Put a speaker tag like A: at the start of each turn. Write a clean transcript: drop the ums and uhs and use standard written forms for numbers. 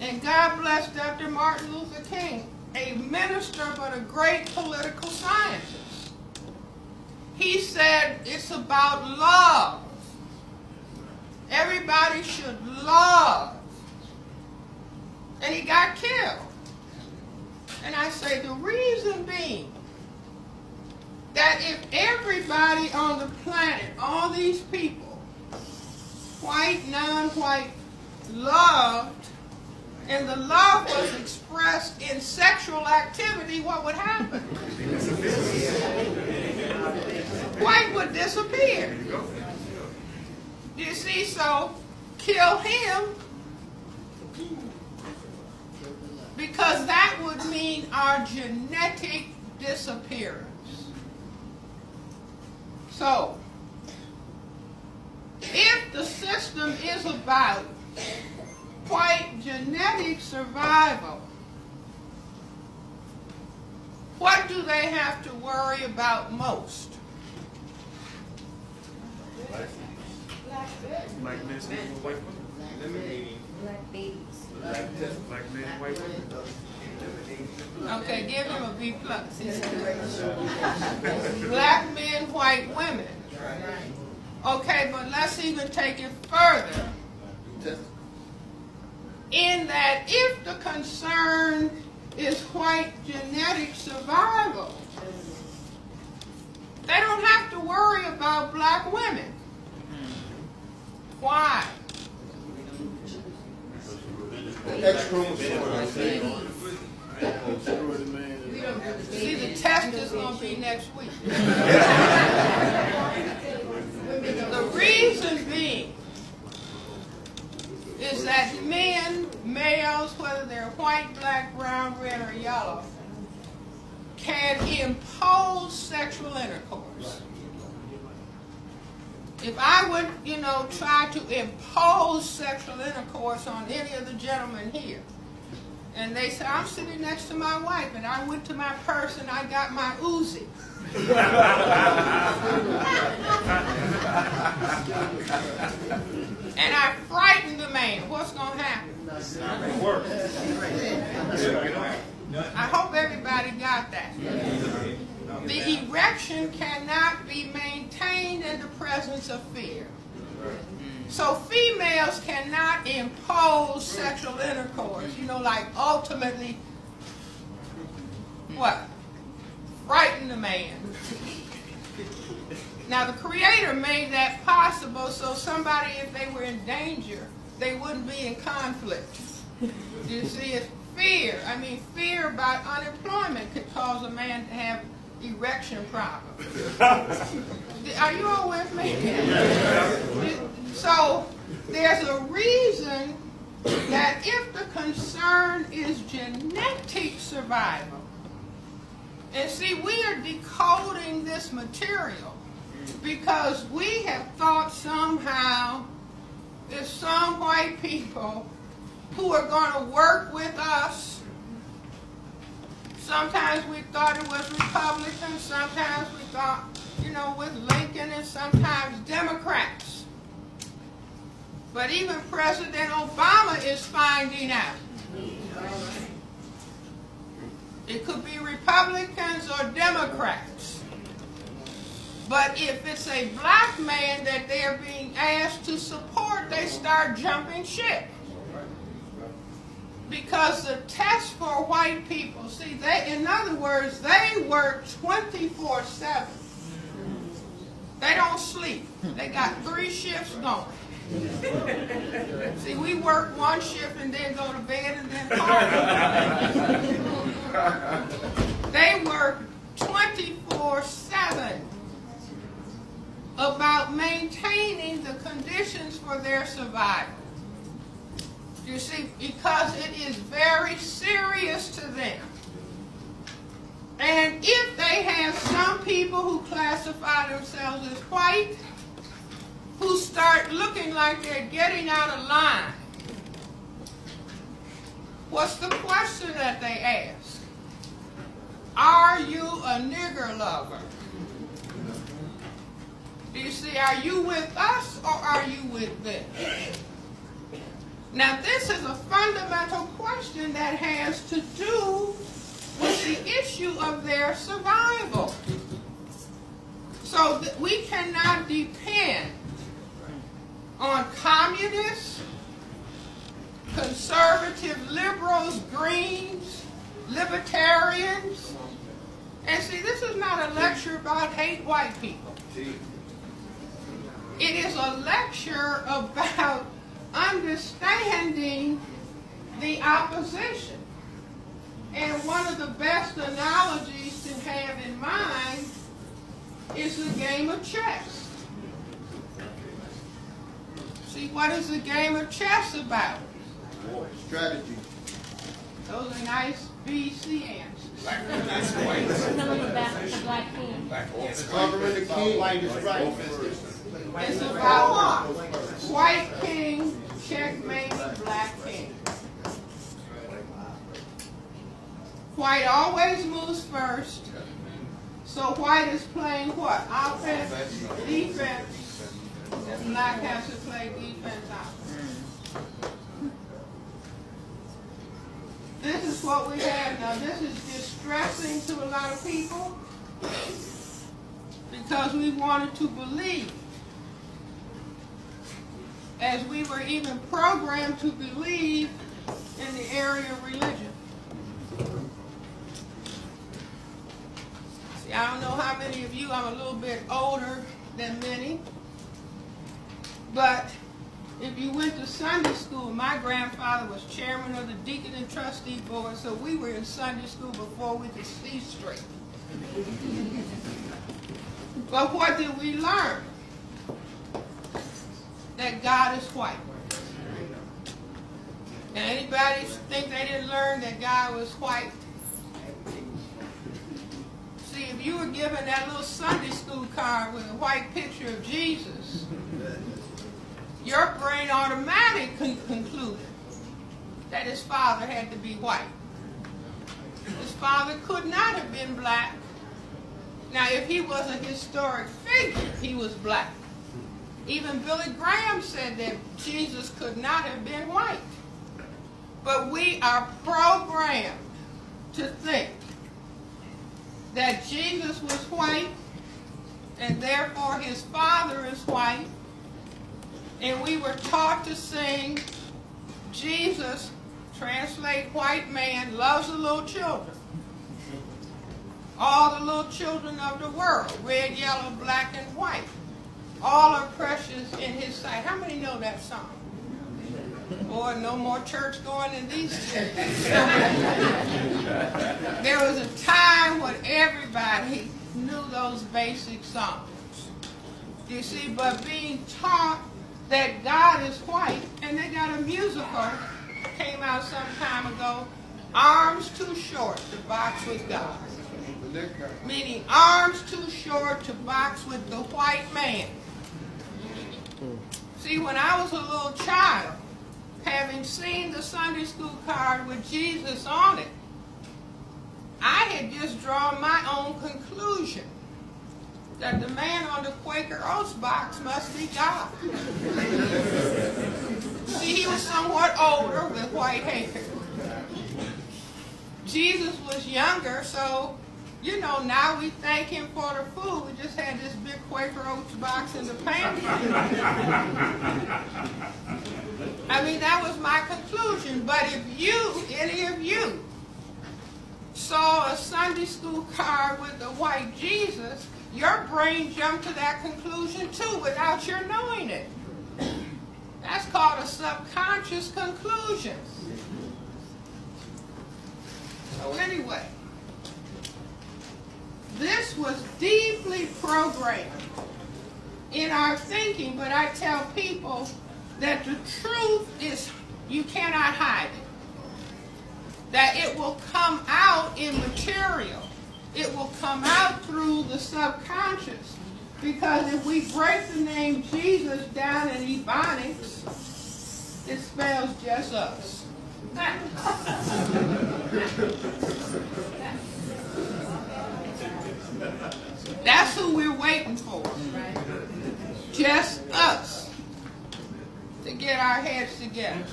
A: And God bless Dr. Martin Luther King, a minister but a great political scientist. He said it's about love. Everybody should love. And he got killed. And I say the reason being that if everybody on the planet, all these people, white, non-white, loved, and the love was expressed in sexual activity, what would happen? White would disappear. You see, so kill him, because that would mean our genetic disappearance. So, if the system is about white genetic survival, what do they have to worry about most?
B: Black men, white women.
C: Black babies.
B: Black men, white women.
A: Okay, give him a B+. Black men, white women. Okay, but let's even take it further. In that if the concern is white genetic survival, they don't have to worry about black women. Why?
D: X chromosome.
A: See, the test is going to be next week. The reason being is that men, males, whether they're white, black, brown, red, or yellow, can impose sexual intercourse. If I would, try to impose sexual intercourse on any of the gentlemen here, and they say, I'm sitting next to my wife, and I went to my purse and I got my Uzi. And I frightened the man, what's going to happen? I hope everybody got that. The erection cannot be maintained in the presence of fear. So females cannot impose sexual intercourse, like ultimately, what? Frighten the man. Now the Creator made that possible so somebody, if they were in danger, they wouldn't be in conflict. You see, it's fear. Fear about unemployment could cause a man to have erection problems. Are you all with me? So there's a reason that if the concern is genetic survival, and see, we are decoding this material because we have thought somehow there's some white people who are going to work with us. Sometimes we thought it was Republicans, sometimes we thought, with Lincoln, and sometimes Democrats. But even President Obama is finding out. It could be Republicans or Democrats. But if it's a black man that they're being asked to support, they start jumping ship. Because the test for white people, see, in other words, they work 24/7. They don't sleep. They got 3 shifts going. See, we work 1 shift and then go to bed and then party. They work 24/7 about maintaining the conditions for their survival. You see, because it is very serious to them. And if they have some people who classify themselves as white, who start looking like they're getting out of line, what's the question that they ask? Are you a nigger lover? Do you see, are you with us or are you with them? Now, this is a fundamental question that has to do with the issue of their survival. So we cannot depend on communists, conservative liberals, Greens, libertarians. And see, this is not a lecture about hate white people. It is a lecture about understanding the opposition. And one of the best analogies to have in mind is the game of chess. See, what is the game of chess about?
D: Strategy.
A: Those are nice BC answers.
C: Tell them about the Black King.
D: Covering the king. White is right.
A: It's about what? White king checkmating black king. White always moves first. So white is playing what? Offense, defense. And black has to play defense, offense. This is what we have now. This is distressing to a lot of people because we wanted to believe, as we were even programmed to believe in the area of religion. See, I don't know how many of you, I'm a little bit older than many, but if you went to Sunday school, my grandfather was chairman of the Deacon and Trustee Board, so we were in Sunday school before we could see straight. But what did we learn? That God is white. And anybody think they didn't learn that God was white? See, if you were given that little Sunday school card with a white picture of Jesus, your brain automatically concluded that his father had to be white. His father could not have been black. Now, if he was a historic figure, he was black. Even Billy Graham said that Jesus could not have been white. But we are programmed to think that Jesus was white, and therefore his father is white. And we were taught to sing, Jesus, translate white man, loves the little children. All the little children of the world, red, yellow, black, and white. All are precious in his sight. How many know that song? Boy, no more church going than these two. There was a time when everybody knew those basic songs. You see, but being taught that God is white, and they got a musical, came out some time ago, Arms Too Short to Box with God. Meaning arms too short to box with the white man. See, when I was a little child, having seen the Sunday school card with Jesus on it, I had just drawn my own conclusion that the man on the Quaker Oats box must be God. See, he was somewhat older with white hair. Jesus was younger, so, you know, now we thank him for the food. We just had this big Quaker Oats box in the pantry. I mean, that was my conclusion. But if you, any of you, saw a Sunday school card with the white Jesus, your brain jumped to that conclusion too without your knowing it. That's called a subconscious conclusion. So anyway, this was deeply programmed in our thinking, but I tell people that the truth is you cannot hide it. That it will come out in material. It will come out through the subconscious. Because if we break the name Jesus down in Ebonics, it spells just us. That's who we're waiting for. Just us to get our heads together.